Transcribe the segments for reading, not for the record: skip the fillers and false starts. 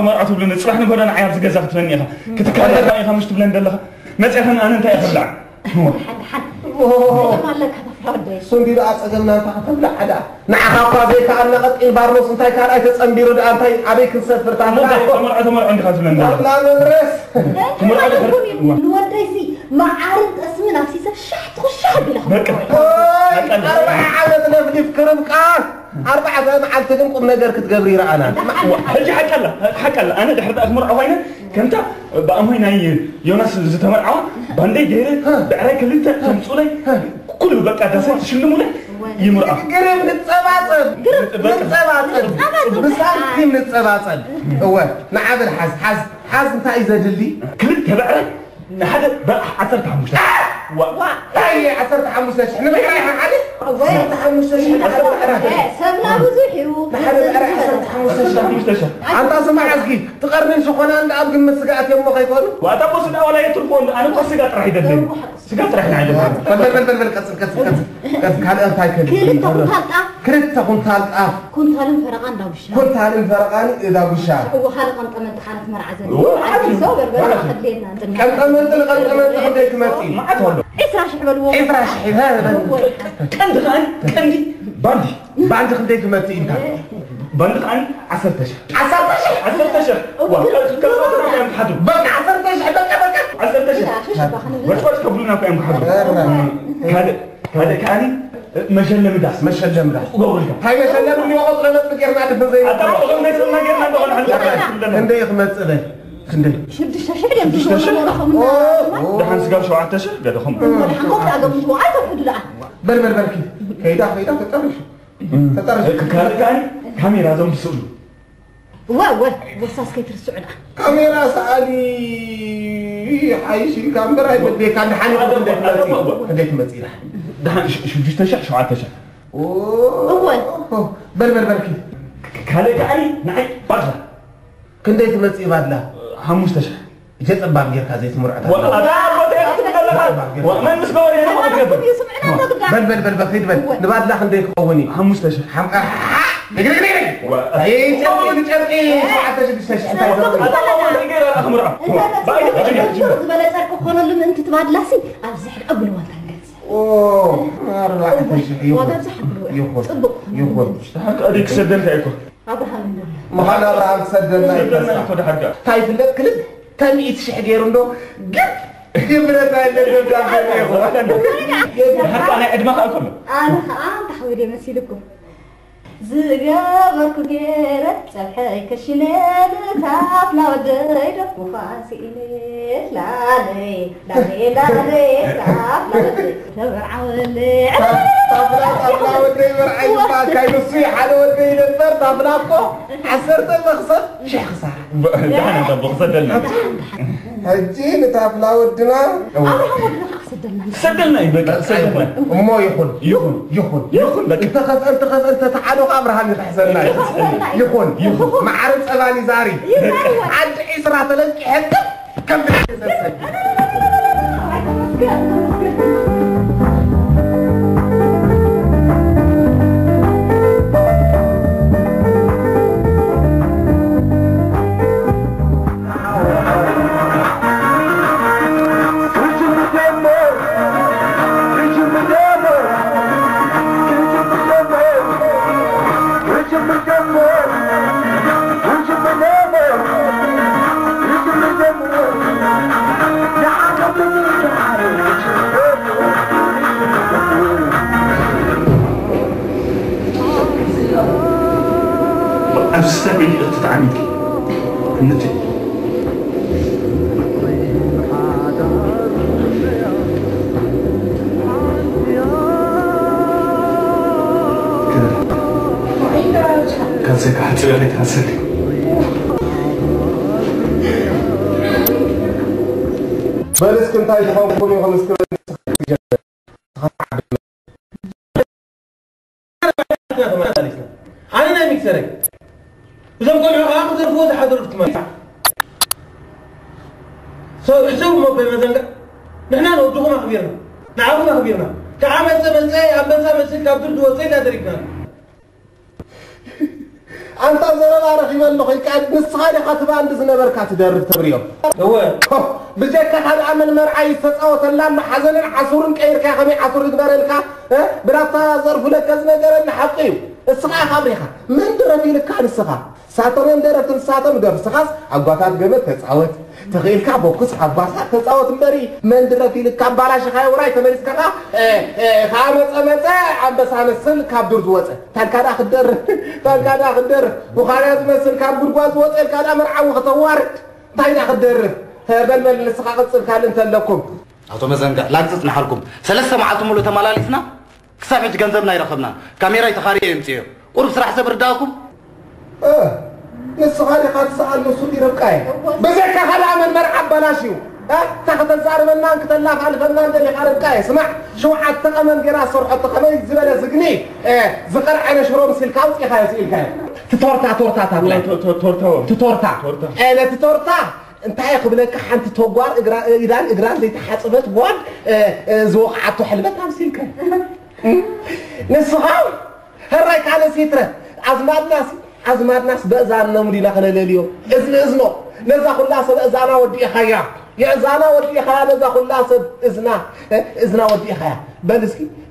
ما أعتبر لنا صراحة نقول أنا عيار زجاج تفنيها كتكلم رأيها مش تبلن دلها ما تعرف أنا أنت أخلع حد ما لك هذا فرد سندي رأس أجلنا تحفظ حدا نعها قاضي كأن قد البارلوس أنت كان أي تسأمبيرو ده أنت عليك نسافر تعمل تمر عندي خاطر لنا لا نرس تمر نوديسي ما عارض اسمنا نفسي شحت خشها بلا أربعة عادة نفدي فكرك أربعة أنا على تدمكم نجار كتجبري رأنا هجي حكى لا أنا دحرت أخمر عوينا كنت بأم هنا يونس زتمر عوا بندي جيرة بعرق اللي أنت مسؤولي كل بقى داسات شنو مولك يمرأة قريب نتصباصد بسال كم نتصباصد هو نعم حاز أنت إذا جلدي كلت بعرق هذا بقى عصرت حموش هاي عصرت حموش إحنا ما يعرف عليه وين تحموش سبنا بزحيو عصرت أنت أسمع عزكي تقرن شو خنا عند أبغى مسجات يوم ما خيفون وأتبص ده ولا يترفون أنا قص سجات راح يدلين سجات راح نعيدها بل كسر هذا أنت هاي كريت كنت هالقا كنت هالم فرقان داوشة كنت هالم فرقان داوشة وهذا قمت حالة مرعزة عادي صور بس خلينا قمت خديك ماتي ما عاد إسراش حبلو إفراش هذا كندي باندي خديك ماتي أنت باندي عن 10 أشهر بقى 10 أشهر وش قبلنا في أم حد هذا كاني مشلة مداس هاي مشلة من يوم أصلا نتذكر نعرف زي أتابع ما يصير ما جرنا نقول عن خندي خمس أذى خندي شد الشاشة ده حنسقى شو عتشة ده خم حنقول عقب شو عايز أفيد لا بل كيدا تطرش كان كاميرا زوم بسؤول وصاص كيف السعودة كاميرا سعدي حيشي كاميرا يبدي كان حني خديت مزيرة ده شو تشح شو عتشة أول بل كالي نعي برا كنديت مزيرة بدلا هم مستشح جت أبغى غير كذا اسمه رعد وما مسكوا يعني بل نبغى لا خنديك قوني هم مستشح دقيقة ايه تشرقي حتى تستشعر هذا أخمر بلا ترك خنا لما أنت تبعد لاسي أفزح قبل ما تنجز أوه ما أروح أتشرقي يخون أديك سدنت أيكو ما أنا راح سدنت هاي في الليل كلب كان يتشحن يرندو جبنا تايلند حتى أنا أدمغ أكمل أنا تحويلي مسيلكم زغابك غيرت سبحي كشناد تافلا ودير وفاسيلي لا تافلا ودير تافلا ودير عين ما كاين الصيحة على ودير النار تافلاكو عسرت المقصد شي خسارة أنا بقصد لنا هجين تافلا ودنا سدلنا يبقى سدلنا مو يخون انت خذ تحالو أبراهام يتحسننا يخون ما عرف أباني زاري عد إسرع تلقي حتى كم أستمع لتتعامل النتيجة كاسك حتى كاسك بس كنت عايز أقول خمس أنا نامي سرك إذا بقول أخذ الفوز حضرتك ما سووا ما بمزنجة نحن نودوه ما خبيرنا نعرف ما خبيرنا كعامل سمسي أبدا سمسي كابتن دوسي لا دريكنا أنت زرنا رخي بالله يقعد نصغاري خاطب عند زنبرك تدرب تبريو هو بجاك هذا عمل مرعي تتصوت لنا حزن عصور كير كخمي عصور يقدر لك برافا ظرف لك زنجر نحقيو الصغا خبريها من درفي لك عن الصغا ساعتين درفت ساعتين درف صغاس عقبات جمت تتصوت تخيل كابوكس عباسات تتصوت مري من درفي لك بالاش خاي وراي تمرس كذا خامس امص عبس انسل كابدور زوص تلكادا خدر تلكادا خدر وخارج مسل كابدور غواز وص كادا مرعو ختوارد تايدا خدر بل السقاقة كان انت لكم أتو مزنجا لا تسمع حالكم ثلاثة معلومات ملو تمالاليسنا كسافة جنزبنا يرخبنا كاميرا يتخاري يمتيو قرب سرح سبر داكم الصغاري قد سأل نصوتي ربكاي بزيك هذا عمل مرعب بلاشيو تاخذ الزار منان كتلاف على الفنان اللي خارج كاي اسمع شو حد تقمن قراص روح تقمن زباله زقني زقر عين شروب سلكاوس يا خايس الكاي تورتا انا تورتا انت هاي قبلك حنت توغوار اجران زي تحصبت بواد زوقعته حلبت امسيلك نسخاو هرايك على سيتره عزمات ناس بأذان نمرينا خلاليو إذنو نزا خلا سب إذانا ودي خيا يا إذانا ودي خيا نزا خلا سب إذنا ودي خيا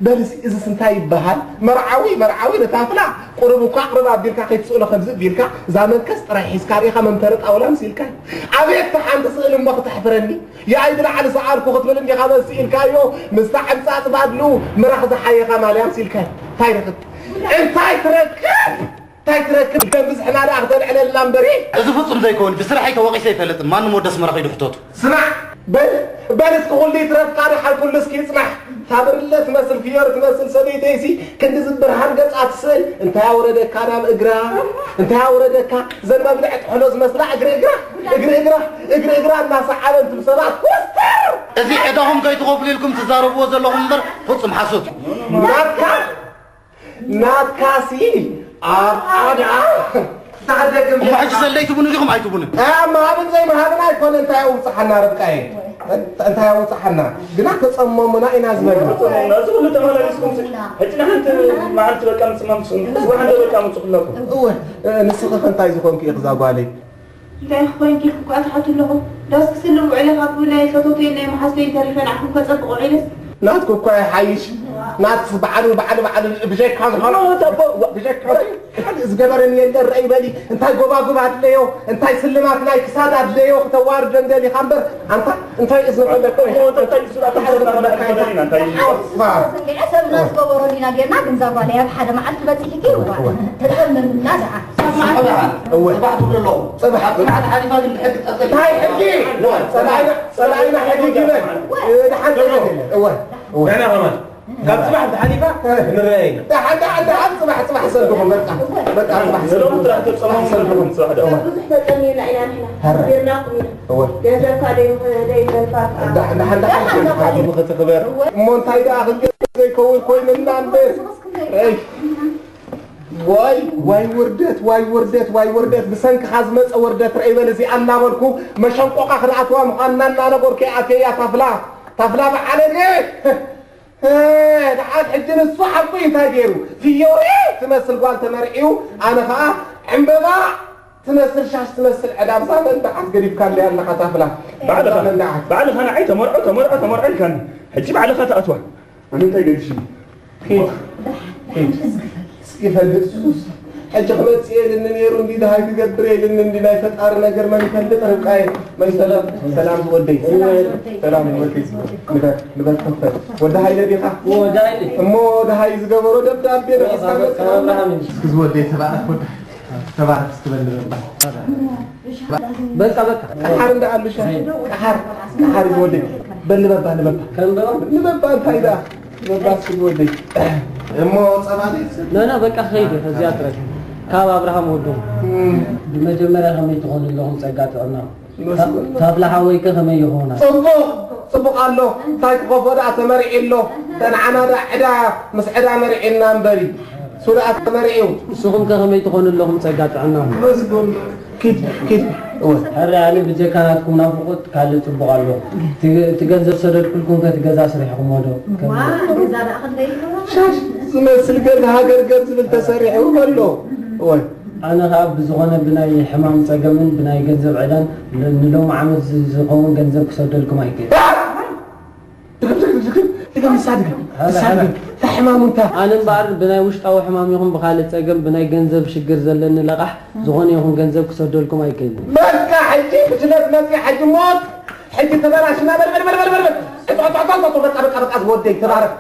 بلسي إذا سنتاي بحال مرعوي نتافلا قربوكا قرب عبدالكا خي تسؤول خبز بيلكا زامن كس رايح يسكاري خمم ترد أولا مسيلكا عبيك تحان تسأل ما تحفرني يا عيدنا على سعاركو خطبلني خمس سيلكا يو مستحب ساعة بعدلو مراخذ حي خمالي مسيلكا تايركب انتاي تركب تايتركب كان بزحنا على أخذ على اللامبري إذا فصل زي كون بسرعة كواقي سيفلت ما نمودس مرقي دحتوت سمع بل تقول لي ترى قاري حال كل سكين اسمع صابر الله تمثل خيار تمثل سبي ديسي كنت زبر هرجت أتصل انت يا ولدك كان إجرا انت يا ولدك زي ما بلعت حلوز مسلا إجرا الناس على انت بصراحة وستر إذا إداهم جاي تقبل لكم تزاربوا وزلهم در فصل محسوت ناتكاسي تعدكم ما حد سليت بنو لكم عيتوا بنو ما هذا زي ما هذا ما يكون انت يا وصحنا ربكاي انت يا وصحنا قلت تصممنا إناز مرة لازم ولا تمالاليسكم هتنا انت ما انت بقى مسممسون واحد بقى مسق لكم هو نسخه انت يزكم كي يخزاوا علي لا اخوين كيف قاطعت له داس كسلو على خاطو لا فوتوتي لا محاسبين تليفون عفوا كتصدقوا عيلس ناتكو كوي حيش نات بعد بجيك هذا خلاص بجيك هذا زغبرني يندر اي بالي انت غوبا عدليو انت سلمات لاي كساد عدليو توار جندلي خمبر انت اسم قلبك هو انت يسرع تحضرنا انت حسب ناس غبروا لنا ديرنا بنزاوا عليها بحدا ما عاد بتصحي كيف تدعم النازعه هو صباح له صباح على ما الحق هاي حكي صلاينا حكي كده دحنت هو أنا غمان قد سمحت حنيفة نرأينا حد صباح سلكم بقى صباح سلكم ترى تصممون سلكم صح ده هو مونتاي ده أخذ زي كوي من نانبس واي وردت بسنك خازمت وردت رأي ولزي أنا بركو مشانقو أخذ مخاننا أنا بركي أكيا تفلا بعلني دحات حجن الصحب وين تاجروا في يوري تمثل قال تمرعيو أنا خا عمبا تمثل شاش تمثل عدام صار انت حد قريب كان لي أنا خطافلا بعد أنا عيت مرعي كان حجيب على خطأ أتوه أنا أنت يدري شيء كيف الدرسوس حج خمس سيل إن نيرون دي ده هاي تقدر إن دي لا يفتقر نجر ما يفند ترقاي ما سلام ودي سلام ودي نبات كفر وده هاي اللي بيخا مو ده هاي زجمرو دب بينا كز ودي تبعك استبدل بس حار ده على مش حار ودي بل نبى هايدا نبى ودي مو صباحي لا بقى خير زيادة كاب أبراهام ودوم بمجمع هم يتقون لهم سجات عنا تابلا حوي كهم يهونا صبق الله تايك غفر أتمرع له تنعنا عدا مسعدا مرعنا نبري سورة أتمرعيو سوهم كهم يتقون لهم سجات عنا بس قول كيف هرّي بيجي كانت كنا فقط كالي صبق الله تجزء سرد كلكم كتجزء سريحكم هذا شاش مثل قرد هاجر قرد بالتسريح وقال له أنا خاب بزغنا بناي حمام سجمن بناي جنزب عدن نلوم عمل زغون جنزب كسرت لكم هيك تقول صادق صادق حمام انت أنا بعرف بناي وش أو حمام يهم بخالد سجم بناي جنزب شجر زلنا لقح زغون يهم جنزب كسرت لكم هيك ما حجي بجلد ما في حج موت حجي تبارك ما بل وديك تبارك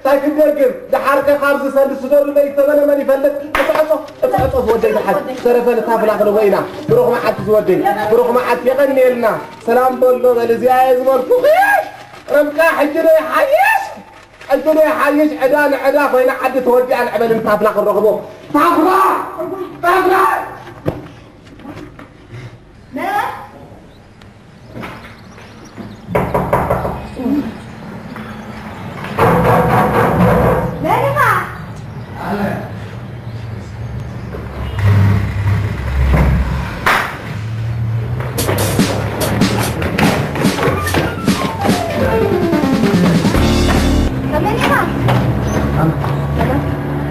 طيب الدرجر ده حركه خارج سندس دول ما يتمنى ما يفلت اتصف وديك حد سرفنا تافل اخر وينا بروح ما حد زودي بروح ما حد يغني لنا سلام بولو الذي عايز مرفوقيش رمقا حجنا يحيش حجنا يحيش عدا وين حد تودي على العمل تافل اخر رغبو تافلا لا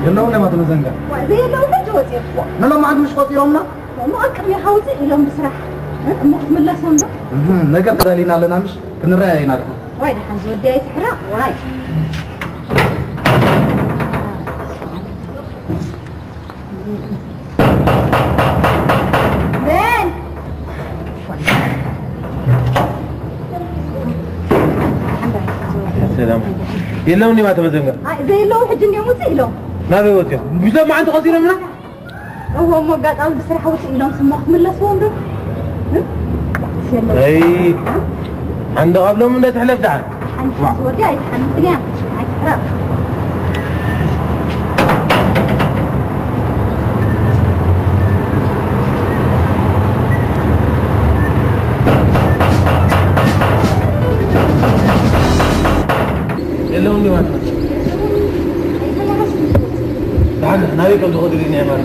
يلو لما تنزنجا زي لو بجوزي نلو ما عاد مش خاطي يومنا مو أكم يا حوزي لهم بصراحة مو من الله سنبا نقدر قدالينا لنا مش كنرأينا لكم وايد حنزو ودي سحرة وايد بين السلام يلوني ما تمزنجا زي لو حجن يوم زي لو ما بيوتي مش ما عنده قصيرة منه هو مو قاعد أقول بصراحة وسي لهم سموه من الله سنبا اي عنده قبله من تحلف تعال حنزو ودي حنزو عايز سحرة يلوني ما تعال ناوي كم تاخذ لي نعمة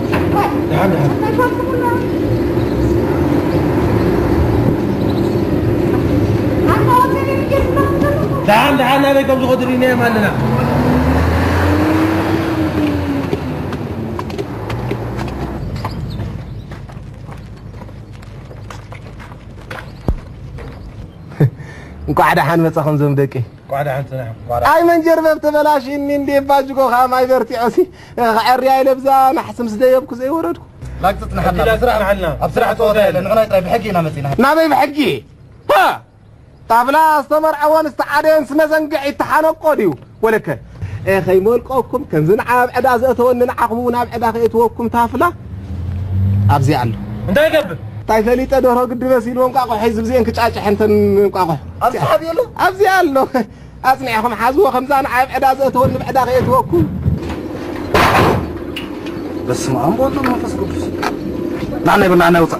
تعال تعال ناوي كم تاخذ لي نعمة لنا قاعدة حن مسخن زمدكي قاعدة حن سنح أي من جرب تبلاش إني ندي باجكو خام أي برتي عسي عريا لبزا نحسم سديبكو زي وردكو لا تطنح حنا بسرعة حنا بسرعة توضع لأن أنا يطيب حقينا مسينا نابي بحقي ها طابلا استمر عوان استعادين سمزنقع يتحانق قوديو ولك اخي مولقوكم كنزن عاب عدا زأتون نعقبو ناب عدا خيتوكم تافلا أبزي الله انت يقبل طيب فليت أدوره قد بسيلهم قاقو حيزب زين كتشاش حنتن قاقو أصحابي له أبزي الله أصنعكم حازوا خمسان عاب عدا زأتون بعدا خيتوكم بس ما أنبوطن ما فسكوش نحن يقولنا أنا وصل